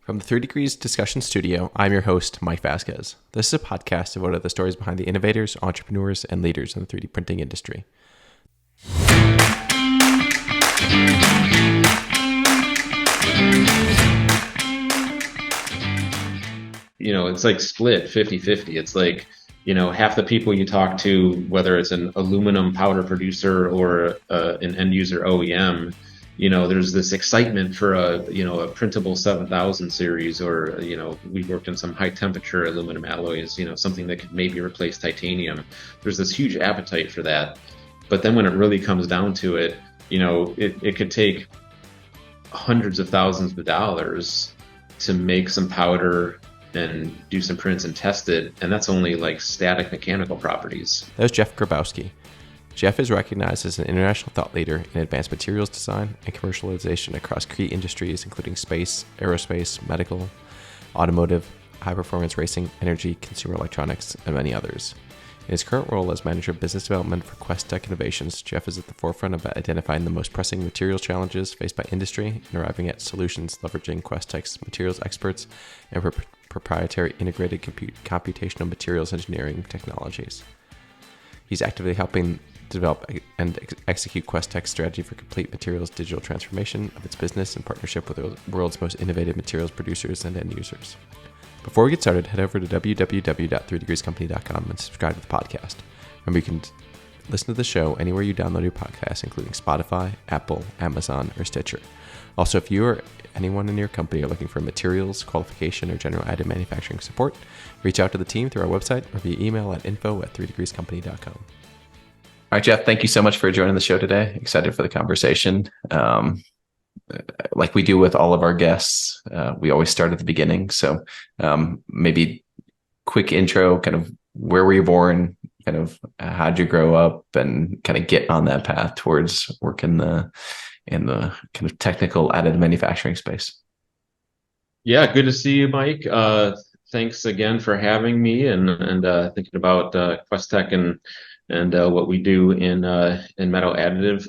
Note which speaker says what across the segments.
Speaker 1: From the 3Degrees discussion studio, I'm your host, Mike Vasquez. This is a podcast devoted to the stories behind the innovators, entrepreneurs, and leaders in the 3D printing industry.
Speaker 2: It's like split 50-50. It's like, half the people you talk to, whether it's an aluminum powder producer or an end user OEM, there's this excitement for a printable 7000 series, or, we worked in some high temperature aluminum alloys, something that could maybe replace titanium. There's this huge appetite for that. But then when it really comes down to it, it could take hundreds of thousands of dollars to make some powder and do some prints and test it. And that's only like static mechanical properties.
Speaker 1: That was Jeff Grabowski. Jeff is recognized as an international thought leader in advanced materials design and commercialization across key industries, including space, aerospace, medical, automotive, high-performance racing, energy, consumer electronics, and many others. In his current role as Manager of Business Development for QuesTek Innovations, Jeff is at the forefront of identifying the most pressing materials challenges faced by industry and arriving at solutions leveraging QuesTek's materials experts and proprietary integrated computational materials engineering technologies. He's actively helping develop and execute QuesTek's strategy for complete materials digital transformation of its business in partnership with the world's most innovative materials producers and end users. Before we get started, head over to www.3degreescompany.com and subscribe to the podcast. Remember, you can listen to the show anywhere you download your podcast, including Spotify, Apple, Amazon, or Stitcher. Also, if you or anyone in your company are looking for materials, qualification, or general additive manufacturing support, reach out to the team through our website or via email at info@3degreescompany.com. All right, Jeff, thank you so much for joining the show today. Excited for the conversation. Like we do with all of our guests, we always start at the beginning. So maybe quick intro, kind of where were you born, kind of how'd you grow up, and kind of get on that path towards work in the kind of technical additive manufacturing space.
Speaker 2: Yeah, good to see you, Mike. Thanks again for having me and thinking about QuesTek and what we do in metal additive.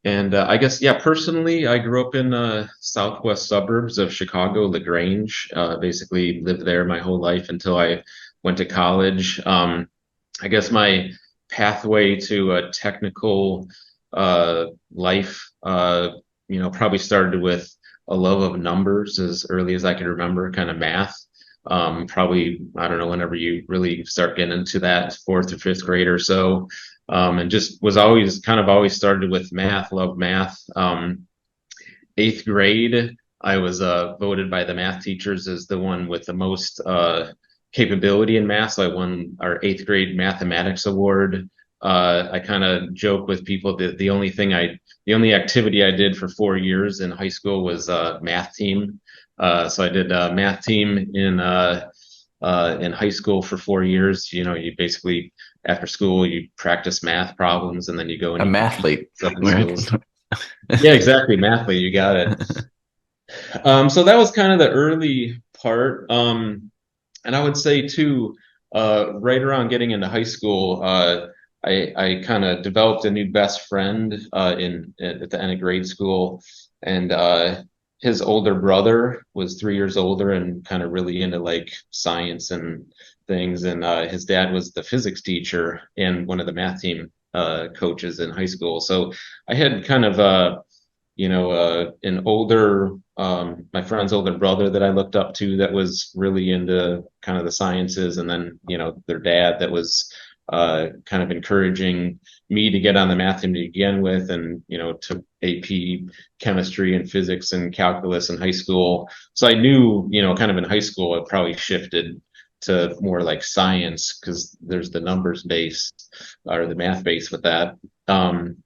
Speaker 2: I guess, personally, I grew up in southwest suburbs of Chicago, LaGrange. Basically lived there my whole life until I went to college. I guess my pathway to a technical life, probably started with a love of numbers as early as I can remember, kind of math. Probably, I don't know, whenever you really start getting into that, fourth or fifth grade or so. And just was always started with math, loved math. Eighth grade, I was voted by the math teachers as the one with the most capability in math. So I won our eighth grade mathematics award. I kind of joke with people that the only activity I did for 4 years in high school was math team. So I did math team in high school for 4 years. You basically, after school, you practice math problems, and then you go and
Speaker 1: a mathlete.
Speaker 2: Right? Yeah, exactly. Mathlete, you got it. So that was kind of the early part. And I would say too, right around getting into high school, I kind of developed a new best friend at the end of grade school, and his older brother was 3 years older and kind of really into like science and things. And his dad was the physics teacher and one of the math team coaches in high school. So I had kind of an older, my friend's older brother that I looked up to that was really into kind of the sciences, and then their dad that was kind of encouraging me to get on the math team to begin with, and took AP chemistry and physics and calculus in high school. So I knew, kind of in high school, I probably shifted to more like science because there's the numbers base or the math base with that. And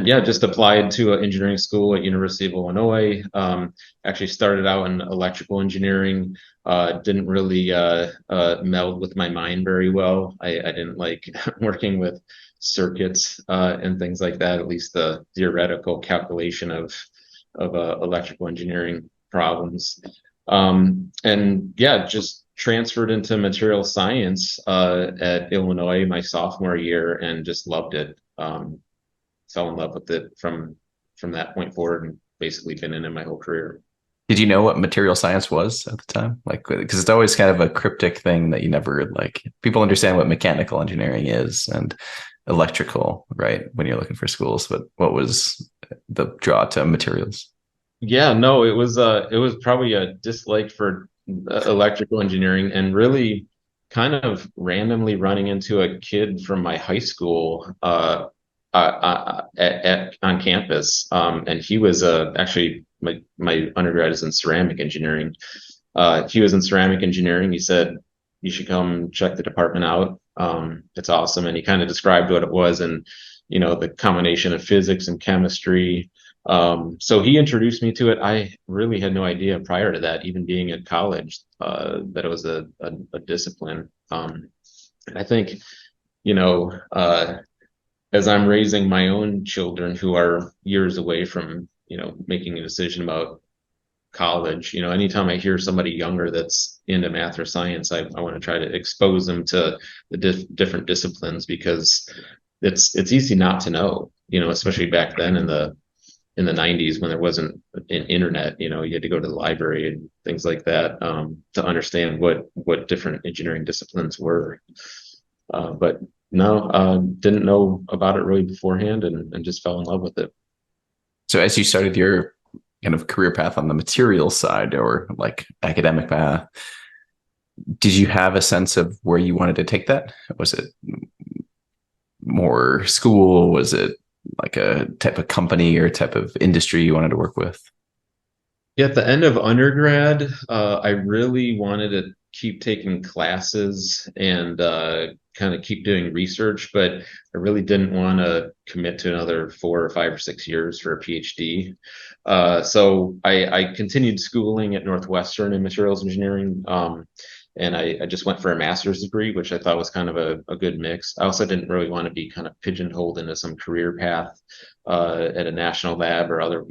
Speaker 2: yeah, just applied to an engineering school at University of Illinois. Actually started out in electrical engineering. Didn't really meld with my mind very well. I didn't like working with circuits and things like that, at least the theoretical calculation of electrical engineering problems. And yeah, just transferred into material science at Illinois my sophomore year and just loved it. Fell in love with it from that point forward, and basically been in it my whole career.
Speaker 1: Did you know what material science was at the time? Like, because it's always kind of a cryptic thing that you never like. People understand what mechanical engineering is and electrical, right? When you're looking for schools, but what was the draw to materials?
Speaker 2: Yeah, no, it was probably a dislike for electrical engineering, and really kind of randomly running into a kid from my high school on campus. And he was actually my undergrad is in ceramic engineering. He was in ceramic engineering. He said, you should come check the department out. It's awesome. And he kind of described what it was, and the combination of physics and chemistry. So he introduced me to it. I really had no idea prior to that, even being at college, that it was a discipline. I think, you know, as I'm raising my own children who are years away from, making a decision about college, anytime I hear somebody younger that's into math or science, I want to try to expose them to the different disciplines, because it's easy not to know, especially back then in the 90s when there wasn't an internet. You had to go to the library and things like that, to understand what different engineering disciplines were. But no, didn't know about it really beforehand, and just fell in love with it.
Speaker 1: So as you started your kind of career path on the materials side or like academic path, did you have a sense of where you wanted to take that? Was it more school? Was it like a type of company or type of industry you wanted to work with?
Speaker 2: Yeah, at the end of undergrad, I really wanted to keep taking classes and kind of keep doing research, but I really didn't want to commit to another 4 or 5 or 6 years for a PhD. So I continued schooling at Northwestern in materials engineering. And I just went for a master's degree, which I thought was kind of a good mix. I also didn't really want to be kind of pigeonholed into some career path at a national lab or other,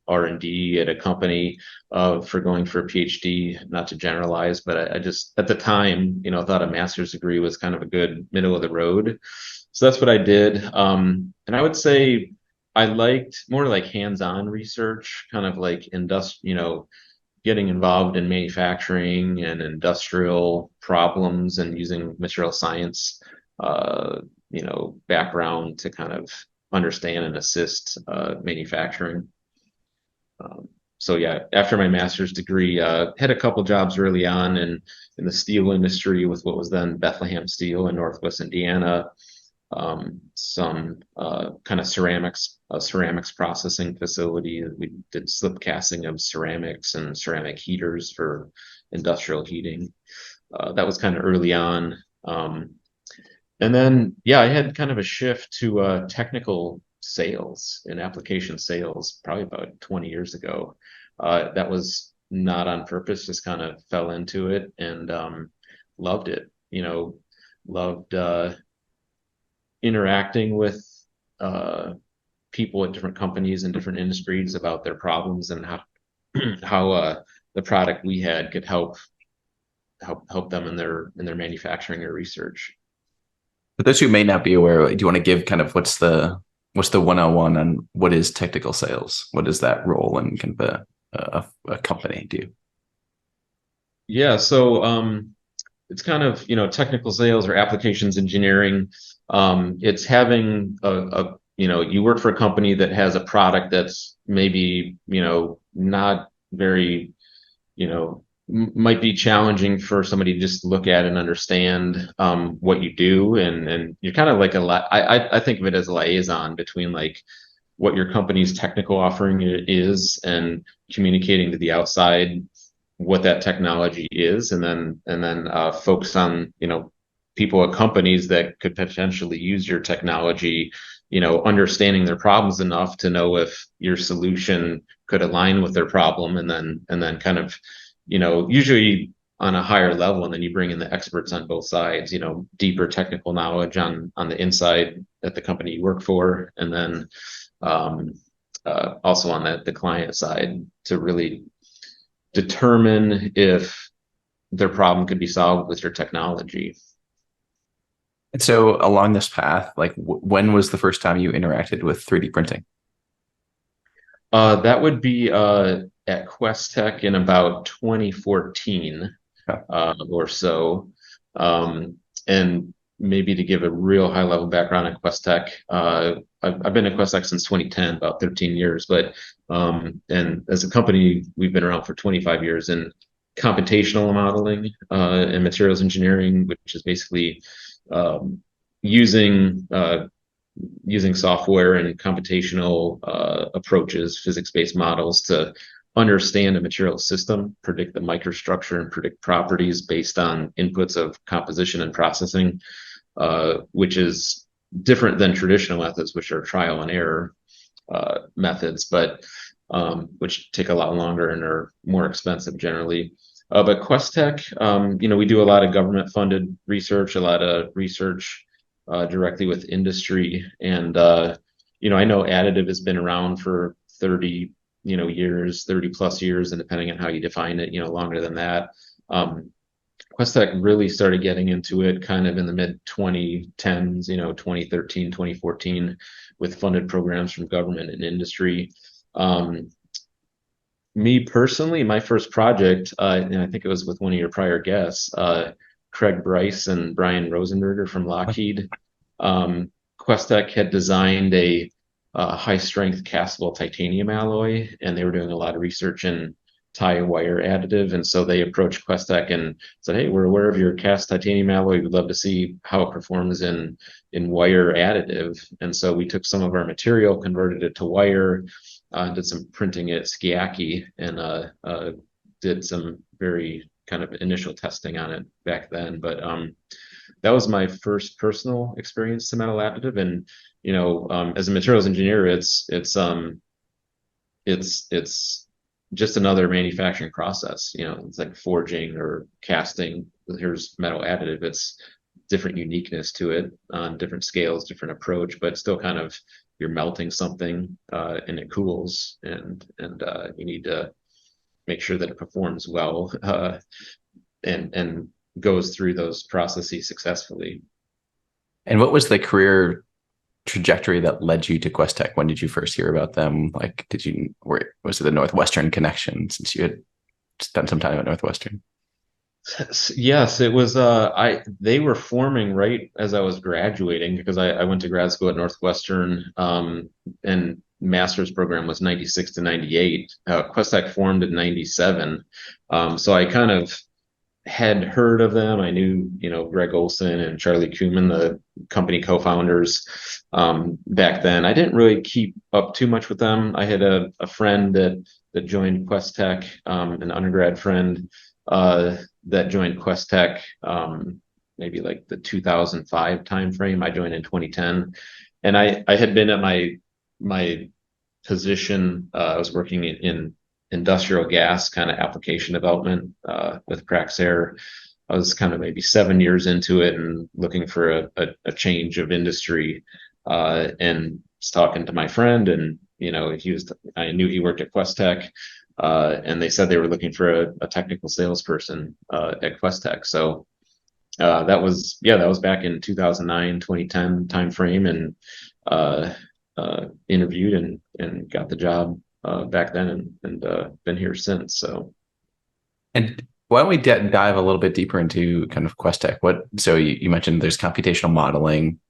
Speaker 2: R&D at a company for going for a PhD, not to generalize, but I just, at the time, thought a master's degree was kind of a good middle of the road. So that's what I did. And I would say I liked more like hands-on research, kind of like getting involved in manufacturing and industrial problems, and using material science, background to kind of understand and assist manufacturing. So yeah, after my master's degree, had a couple jobs early on in the steel industry with what was then Bethlehem Steel in Northwest Indiana. Some kind of ceramics processing facility. We did slip casting of ceramics and ceramic heaters for industrial heating. That was kind of early on. And then, yeah, I had kind of a shift to technical sales and application sales probably about 20 years ago. That was not on purpose, just kind of fell into it, and loved it. Loved interacting with people at different companies and different industries about their problems, and how the product we had could help them in their manufacturing or research.
Speaker 1: For those who may not be aware, do you want to give kind of what's the 101 on what is technical sales? What is that role in kind of a company do?
Speaker 2: Yeah, so it's kind of, technical sales or applications engineering. It's having you work for a company that has a product that's maybe, not very, might be challenging for somebody to just look at and understand what you do. And you're kind of like I think of it as a liaison between like what your company's technical offering is, and communicating to the outside what that technology is, and then focus on people at companies that could potentially use your technology, understanding their problems enough to know if your solution could align with their problem, and then kind of usually on a higher level, and then you bring in the experts on both sides, deeper technical knowledge on the inside at the company you work for, and then also on the client side to really determine if their problem could be solved with your technology.
Speaker 1: And so along this path, like when was the first time you interacted with 3D printing?
Speaker 2: That would be at QuesTek in about 2014
Speaker 1: Okay.
Speaker 2: or so. And maybe to give a real high level background at QuesTek, I've been at QuesTek since 2010, about 13 years. But and as a company, we've been around for 25 years in computational modeling and materials engineering, which is basically um, using using software and computational approaches, physics-based models to understand a material system, predict the microstructure, and predict properties based on inputs of composition and processing, which is different than traditional methods, which are trial and error methods, but which take a lot longer and are more expensive generally. But QuesTek, we do a lot of government-funded research, a lot of research directly with industry, and I know additive has been around for 30, years, 30 plus years, and depending on how you define it, longer than that. QuesTek really started getting into it kind of in the mid 2010s, 2013, 2014, with funded programs from government and industry. Me personally, my first project, and I think it was with one of your prior guests, Craig Bryce and Brian Rosenberger from Lockheed. QuesTek had designed a high strength castable titanium alloy, and they were doing a lot of research in tie wire additive. And so they approached QuesTek and said, "Hey, we're aware of your cast titanium alloy. We'd love to see how it performs in wire additive." And so we took some of our material, converted it to wire, did some printing at Skiaki, and did some very kind of initial testing on it back then. But that was my first personal experience to metal additive. And as a materials engineer, it's just another manufacturing process. It's like forging or casting. Here's metal additive. It's different uniqueness to it on different scales, different approach, but still kind of you're melting something and it cools, and you need to make sure that it performs well and goes through those processes successfully.
Speaker 1: And what was the career trajectory that led you to QuesTek? When did you first hear about them? Like, was it the Northwestern connection, since you had spent some time at Northwestern?
Speaker 2: Yes, it was. They were forming right as I was graduating, because I went to grad school at Northwestern, and master's program was 96 to 98. QuesTek formed in 97. So I kind of had heard of them. I knew, Greg Olson and Charlie Kuhlman, the company co-founders, back then. I didn't really keep up too much with them. I had a friend that joined QuesTek, an undergrad friend that joined QuesTek maybe like the 2005 timeframe. I joined in 2010, and I had been at my position. I was working in industrial gas kind of application development with Praxair. I was kind of maybe 7 years into it and looking for a change of industry, and was talking to my friend, and I knew he worked at QuesTek, and they said they were looking for a technical salesperson at QuesTek. So that was back in 2009, 2010 timeframe, and interviewed and got the job back then, and been here since.
Speaker 1: And why don't we dive a little bit deeper into kind of QuesTek? So you mentioned there's computational modeling,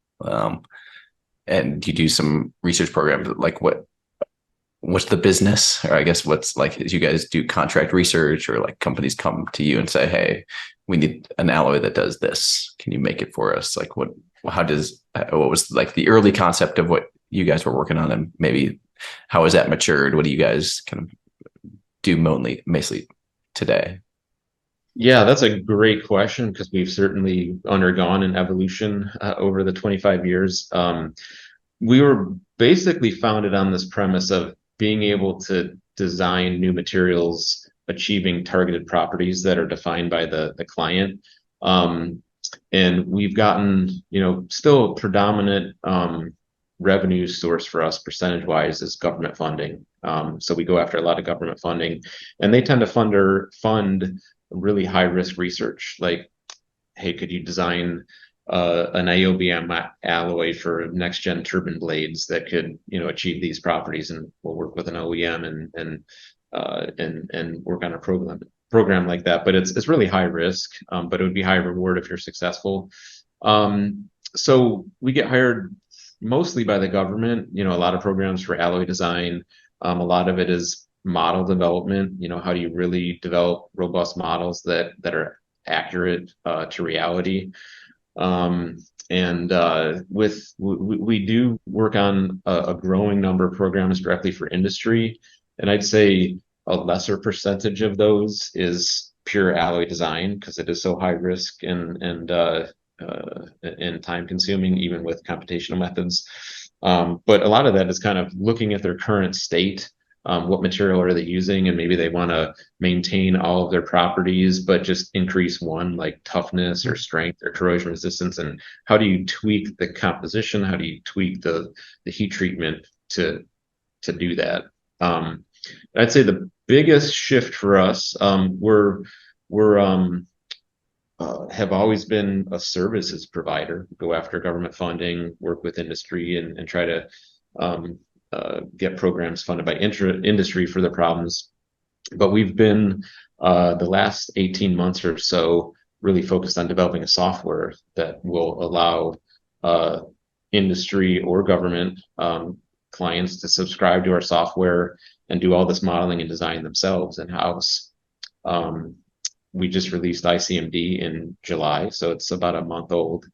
Speaker 1: and you do some research programs. Like what's the business, or I guess what's like, as you guys do contract research, or like companies come to you and say, "Hey, we need an alloy that does this. Can you make it for us?" Like what was like the early concept of what you guys were working on, and maybe how has that matured? What do you guys kind of do mostly today?
Speaker 2: Yeah, that's a great question, because we've certainly undergone an evolution over the 25 years. We were basically founded on this premise of being able to design new materials, achieving targeted properties that are defined by the client. And we've gotten, still predominant revenue source for us percentage wise is government funding. So we go after a lot of government funding, and they tend to fund really high risk research. Like, hey, could you design an IOBM alloy for next gen turbine blades that could, achieve these properties? And we'll work with an OEM and and work on a program like that. But it's really high risk, but it would be high reward if you're successful. So we get hired mostly by the government. A lot of programs for alloy design. A lot of it is model development. How do you really develop robust models that are accurate to reality? And we do work on a growing number of programs directly for industry, and I'd say a lesser percentage of those is pure alloy design because it is so high risk and time consuming, even with computational methods. But a lot of that is kind of looking at their current state. What material are they using? And maybe they want to maintain all of their properties, but just increase one, like toughness or strength or corrosion resistance. And how do you tweak the composition? How do you tweak the heat treatment to do that? I'd say the biggest shift for us, we're have always been a services provider, go after government funding, work with industry, and try to get programs funded by industry for the problems. But we've been the last 18 months or so really focused on developing a software that will allow industry or government clients to subscribe to our software and do all this modeling and design themselves in-house. We just released ICMD in July, so it's about a month old,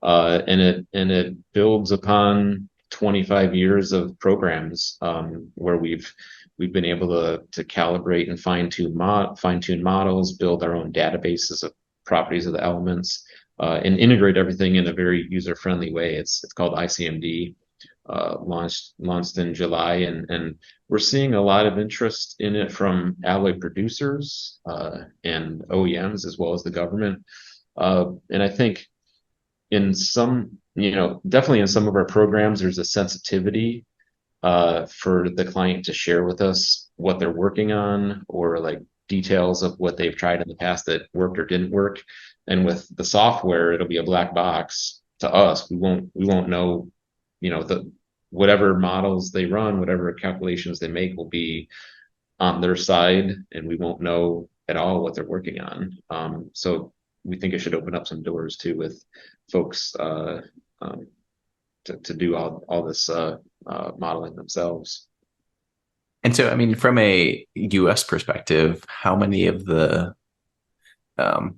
Speaker 2: and it builds upon 25 years of programs where we've been able to calibrate and fine-tune models, build our own databases of properties of the elements, and integrate everything in a very user-friendly way. It's called ICMD. Launched in July, and we're seeing a lot of interest in it from alloy producers and OEMs as well as the government. And I think in some, definitely in some of our programs, there's a sensitivity for the client to share with us what they're working on or like details of what they've tried in the past that worked or didn't work. And with the software, it'll be a black box to us. We won't know, whatever models they run, whatever calculations they make will be on their side, and we won't know at all what they're working on. So we think it should open up some doors too with folks to do all this modeling themselves.
Speaker 1: And so, I mean, from a US perspective, how many of the can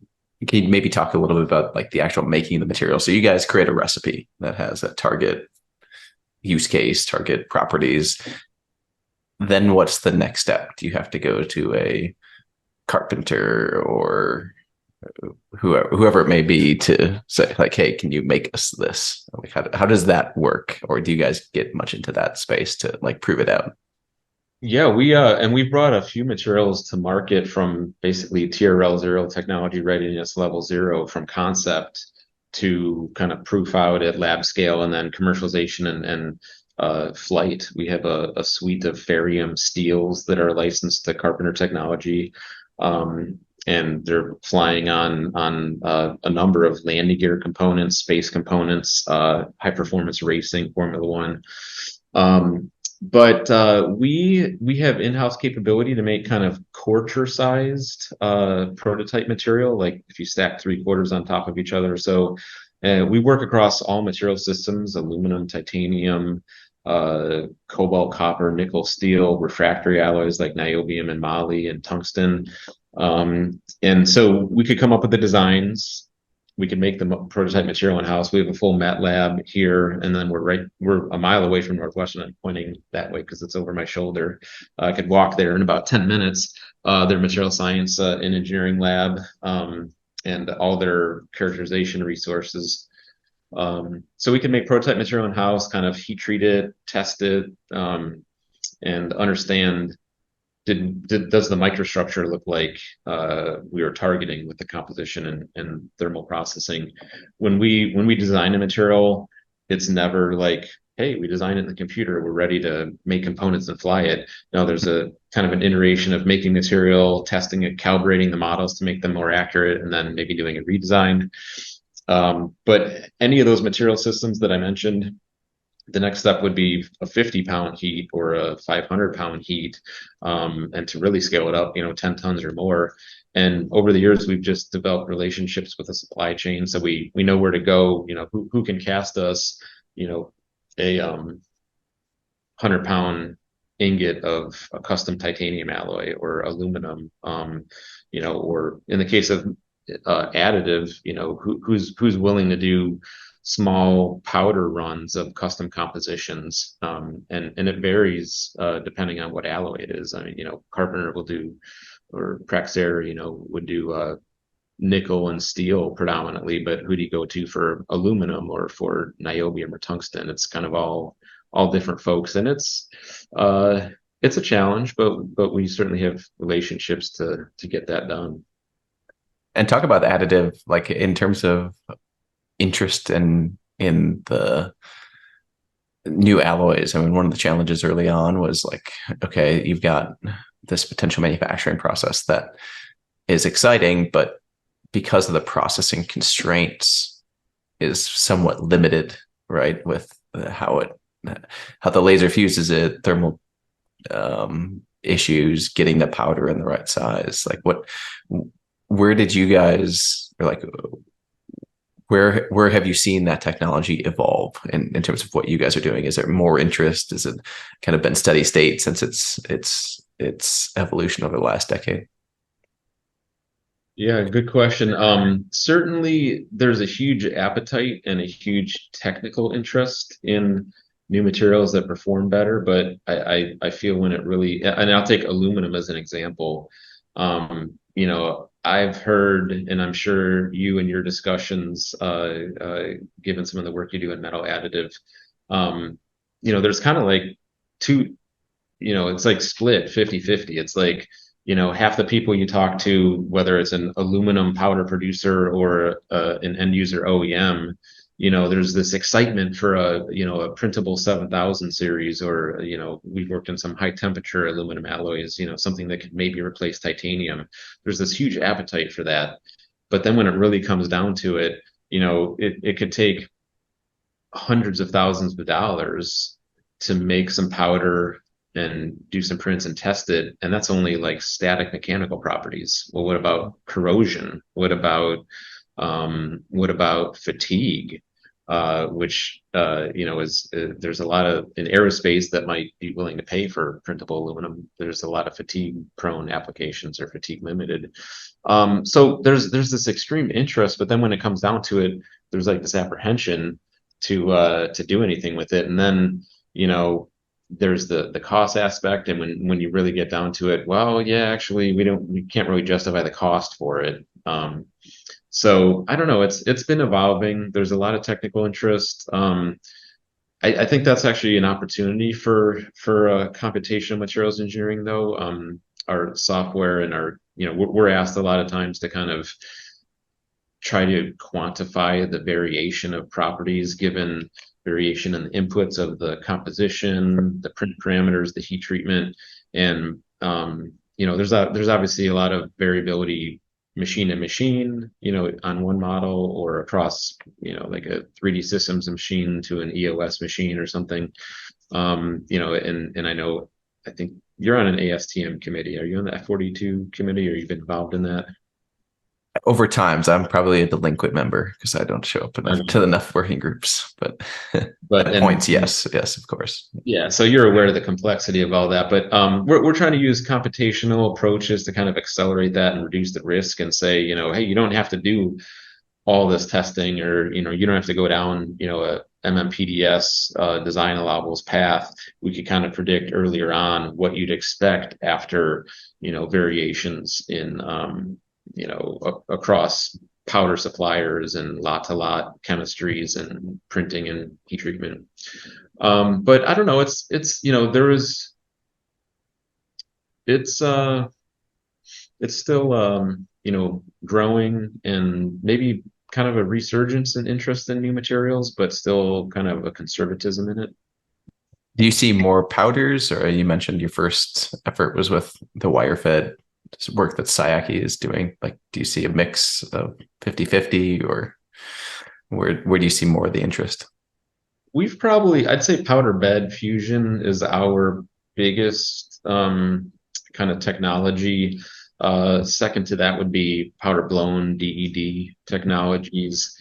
Speaker 1: you maybe talk a little bit about like the actual making of the material? So you guys create a recipe that has a target use case, target properties. Then what's the next step? Do you have to go to a carpenter or whoever it may be to say like, hey, can you make us this? Like, how does that work? Or do you guys get much into that space to like prove it out?
Speaker 2: Yeah, we brought a few materials to market from basically TRL 0, technology readiness level 0, from concept to kind of proof out at lab scale and then commercialization and flight. We have a suite of Ferium steels that are licensed to Carpenter Technology, and they're flying on a number of landing gear components, space components, high performance racing, Formula One. But we have in-house capability to make kind of quarter-sized prototype material, like if you stack 3/4 on top of each other. So we work across all material systems: aluminum, titanium, cobalt, copper, nickel, steel, refractory alloys like niobium and moly and tungsten. And so we could come up with the designs. We can make the prototype material in-house. We have a full mat lab here, and then we're a mile away from Northwestern. I'm pointing that way because it's over my shoulder. I could walk there in about 10 minutes. Their material science and engineering lab, and all their characterization resources. So we can make prototype material in-house, kind of heat treat it, test it, and understand does the microstructure look like we were targeting with the composition and thermal processing. When we design a material, it's never like, hey, we designed it in the computer, we're ready to make components and fly it. No, there's a kind of an iteration of making material, testing it, calibrating the models to make them more accurate, and then maybe doing a redesign. But any of those material systems that I mentioned, The next step would be a 50-pound heat or a 500-pound heat, and to really scale it up, 10 tons or more. And over the years, we've just developed relationships with the supply chain, so we know where to go. Who can cast us, a 100-pound ingot of a custom titanium alloy or aluminum, or in the case of additive, who's willing to do small powder runs of custom compositions, and it varies depending on what alloy it is. I mean, Carpenter will do, or Praxair, would do nickel and steel predominantly, but who do you go to for aluminum or for niobium or tungsten? It's kind of all different folks, and it's a challenge, but we certainly have relationships to get that done.
Speaker 1: And talk about additive, like in terms of interest in the new alloys. I mean, one of the challenges early on was like, okay, you've got this potential manufacturing process that is exciting, but because of the processing constraints is somewhat limited, right? With how the laser fuses it, thermal issues, getting the powder in the right size. Like where did you guys, or like, where have you seen that technology evolve in terms of what you guys are doing? Is there more interest? Is it kind of been steady state since its evolution over the last decade?
Speaker 2: Yeah, good question. Certainly there's a huge appetite and a huge technical interest in new materials that perform better, but I feel when it really, and I'll take aluminum as an example. I've heard, and I'm sure you in your discussions, given some of the work you do in metal additive, there's kind of like two, it's like split 50-50. It's like, half the people you talk to, whether it's an aluminum powder producer or an end user OEM, there's this excitement for a printable 7000 series, or, we've worked in some high temperature aluminum alloys, something that could maybe replace titanium. There's this huge appetite for that. But then when it really comes down to it, it could take hundreds of thousands of dollars to make some powder and do some prints and test it, and that's only like static mechanical properties. Well, what about corrosion? What about fatigue? Which is there's a lot of, in aerospace, that might be willing to pay for printable aluminum. There's a lot of fatigue prone applications or fatigue limited. So there's this extreme interest, but then when it comes down to it, there's like this apprehension to do anything with it, and then there's the cost aspect, and when you really get down to it, well, yeah, actually we can't really justify the cost for it. So I don't know, it's been evolving. There's a lot of technical interest. I think that's actually an opportunity for computational materials engineering, though. Our software and our, we're asked a lot of times to kind of try to quantify the variation of properties given variation in the inputs of the composition, the print parameters, the heat treatment, and there's obviously a lot of variability machine to machine, on one model, or across, like a 3D systems machine to an EOS machine or something. And I think you're on an ASTM committee. Are you on the F42 committee, or you've been involved in that?
Speaker 1: Over times, I'm probably a delinquent member because I don't show up to enough working groups. But at points, yes, of course.
Speaker 2: Yeah, so you're aware of the complexity of all that, but we're trying to use computational approaches to kind of accelerate that and reduce the risk, and say, hey, you don't have to do all this testing, or you don't have to go down, a MMPDS design allowables path. We could kind of predict earlier on what you'd expect after, variations in across powder suppliers and lot-to-lot chemistries and printing and heat treatment. But I don't know. It's still growing, and maybe kind of a resurgence in interest in new materials, but still kind of a conservatism in it.
Speaker 1: Do you see more powders, or you mentioned your first effort was with the wire fed work that Sayaki is doing? Like, do you see a mix of 50-50, or where do you see more of the interest?
Speaker 2: we've probably, I'd say powder bed fusion is our biggest kind of technology. Second to that would be powder blown DED technologies.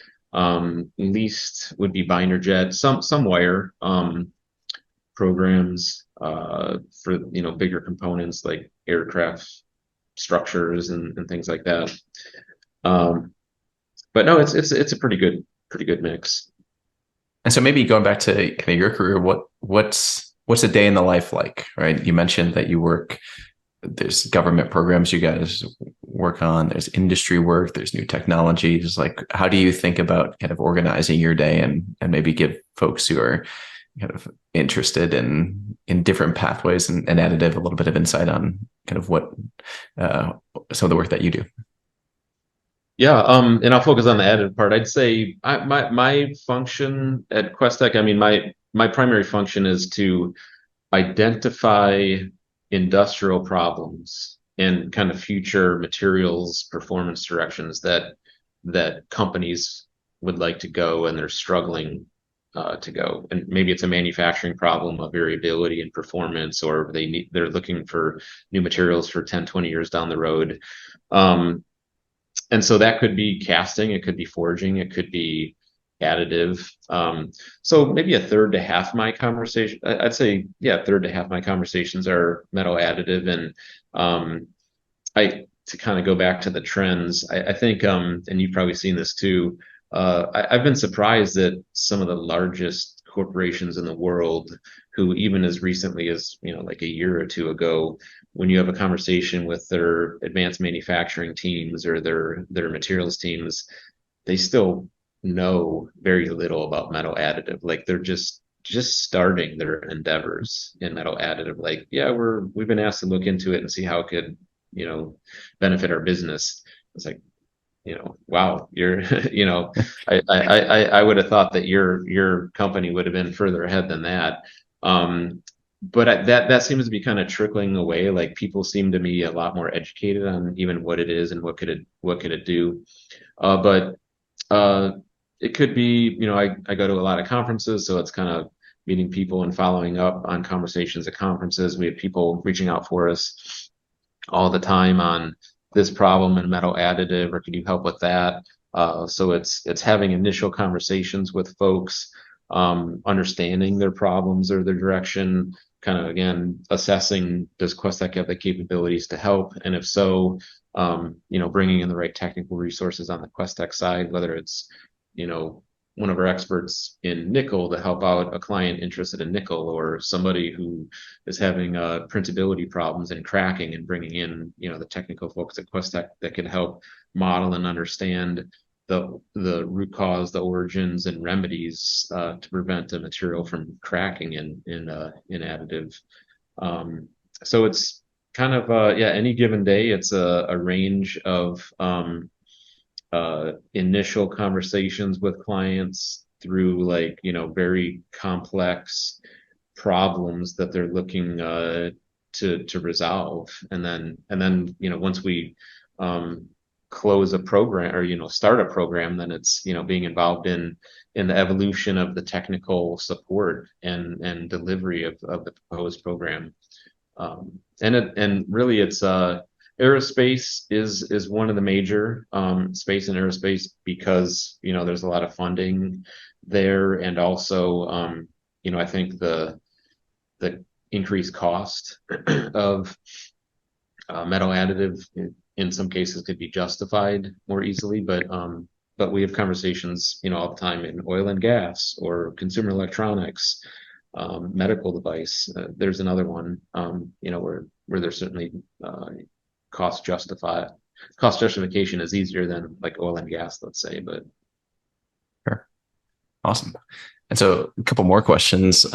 Speaker 2: Least would be binder jet, some wire programs for bigger components like aircraft structures and things like that. Um, but no, it's a pretty good mix.
Speaker 1: And so maybe going back to kind of your career, what's a day in the life like, right? You mentioned that you work, there's government programs you guys work on, there's industry work, there's new technologies. Like, how do you think about kind of organizing your day and maybe give folks who are kind of interested in different pathways and additive a little bit of insight on kind of what some of the work that you do?
Speaker 2: Yeah, and I'll focus on the additive part. I'd say my function at QuesTek, I mean, my primary function is to identify industrial problems and kind of future materials performance directions that companies would like to go and they're struggling to go. And maybe it's a manufacturing problem of variability in performance, or they're looking for new materials for 10, 20 years down the road. Um, and so that could be casting, it could be forging, it could be additive. So maybe a third to half my conversation, I'd say, yeah, a third to half my conversations are metal additive. And I to kind of go back to the trends, I think, and you've probably seen this too. I've been surprised that some of the largest corporations in the world, who even as recently as like a year or two ago, when you have a conversation with their advanced manufacturing teams or their materials teams, they still know very little about metal additive. Like they're just starting their endeavors in metal additive. Like, yeah, we've been asked to look into it and see how it could, benefit our business. It's like, wow, you're, I would have thought that your company would have been further ahead than that. But that seems to be kind of trickling away. Like people seem to be a lot more educated on even what it is and what could it do. But it could be, I go to a lot of conferences, so it's kind of meeting people and following up on conversations at conferences. We have people reaching out for us all the time on this problem in metal additive, or can you help with that? So it's having initial conversations with folks, understanding their problems or their direction, kind of again assessing, does QuesTek have the capabilities to help, and if so, bringing in the right technical resources on the QuesTek side, whether it's one of our experts in nickel to help out a client interested in nickel, or somebody who is having printability problems and cracking, and bringing in the technical folks at QuesTek that can help model and understand the root cause, the origins, and remedies to prevent a material from cracking in additive. So it's kind of any given day, it's a range of initial conversations with clients through like very complex problems that they're looking to resolve, and then once we close a program, or start a program, then it's being involved in the evolution of the technical support and delivery of the proposed program. And really it's aerospace is one of the major, space and aerospace, because there's a lot of funding there, and also I think the increased cost of metal additive in some cases could be justified more easily, but we have conversations all the time in oil and gas or consumer electronics, medical device. There's another one, where there's certainly cost justification is easier than like oil and gas, let's say. But
Speaker 1: Sure. Awesome. And so a couple more questions.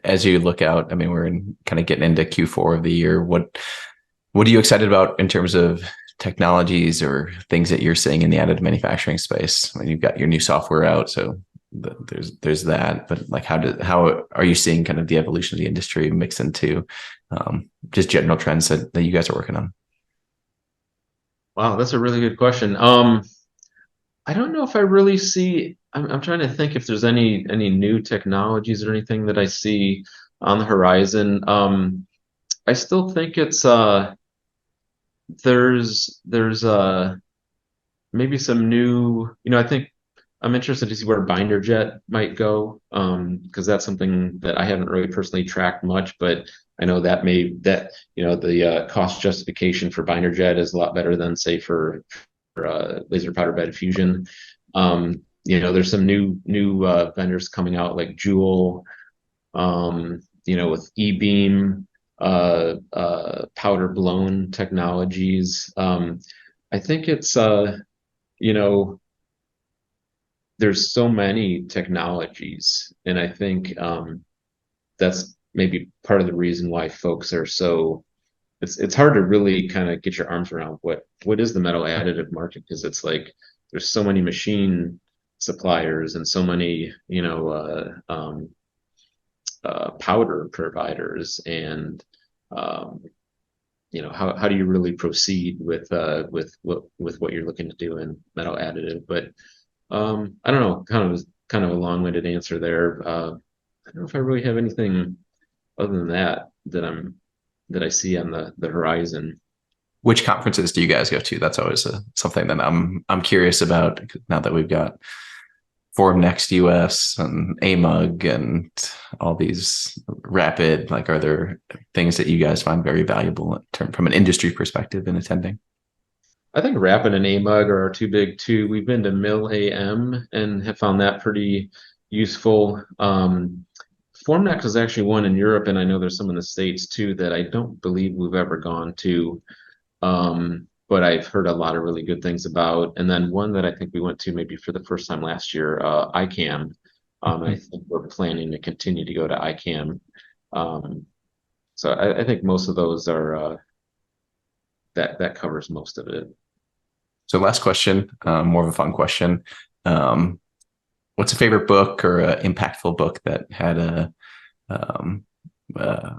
Speaker 1: As you look out, I mean, we're kind of getting into Q4 of the year. What are you excited about in terms of technologies or things that you're seeing in the additive manufacturing space? I mean, you've got your new software out, so there's that. But like, how are you seeing kind of the evolution of the industry mix into just general trends that you guys are working on?
Speaker 2: wow, that's a really good question. I don't know if I really see. I'm trying to think if there's any new technologies or anything that I see on the horizon. I still think it's there's maybe some new. I think I'm interested to see where binder jet might go, because that's something that I haven't really personally tracked much, but I know that the cost justification for binder jet is a lot better than say for laser powder bed fusion. There's some new vendors coming out like Joule, with e-beam, powder blown technologies. I think it's you know, there's so many technologies, and I think that's maybe part of the reason why folks are so. It's hard to really kind of get your arms around what is the metal additive market, because it's like there's so many machine suppliers and so many powder providers, and um, how do you really proceed with what you're looking to do in metal additive. But I don't know, kind of a long-winded answer there. I don't know if I really have anything other than that I see on the horizon.
Speaker 1: Which conferences do you guys go to? That's always something that I'm curious about now that we've got Forum Next US and AMUG and all these rapid, like, are there things that you guys find very valuable in from an industry perspective in attending?
Speaker 2: I think Rapid and AMUG are our two big two. We've been to Mill AM and have found that pretty useful. Formnext is actually one in Europe, and I know there's some in the States too that I don't believe we've ever gone to. But I've heard a lot of really good things about. And then one that I think we went to maybe for the first time last year, ICAM. And I think we're planning to continue to go to ICAM. So I think most of those are that covers most of it.
Speaker 1: So last question, more of a fun question. Um, what's a favorite book or an impactful book that had um, uh,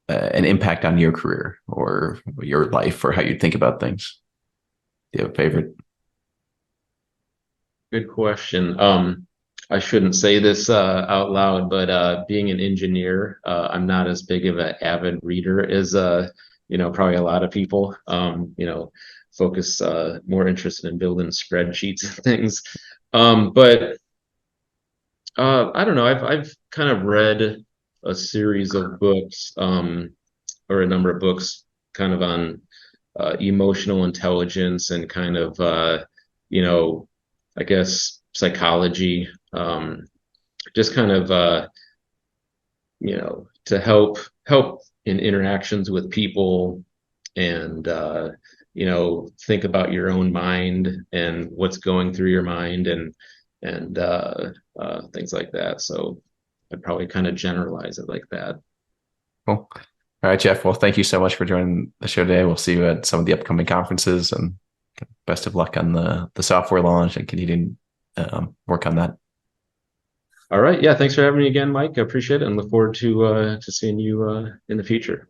Speaker 1: an impact on your career or your life or how you think about things? Do you have a favorite?
Speaker 2: Good question. I shouldn't say this out loud, but being an engineer, I'm not as big of an avid reader as probably a lot of people. Focus more interested in building spreadsheets and things. But I don't know. I've kind of read a series of books, or a number of books, kind of on emotional intelligence and kind of you know, I guess psychology, just kind of to help in interactions with people, and think about your own mind and what's going through your mind, and things like that. So I'd probably kind of generalize it like that.
Speaker 1: Cool. All right, Jeff. Well, thank you so much for joining the show today. We'll see you at some of the upcoming conferences, and best of luck on the software launch and continuing work on that.
Speaker 2: All right. Yeah. Thanks for having me again, Mike. I appreciate it and look forward to seeing you in the future.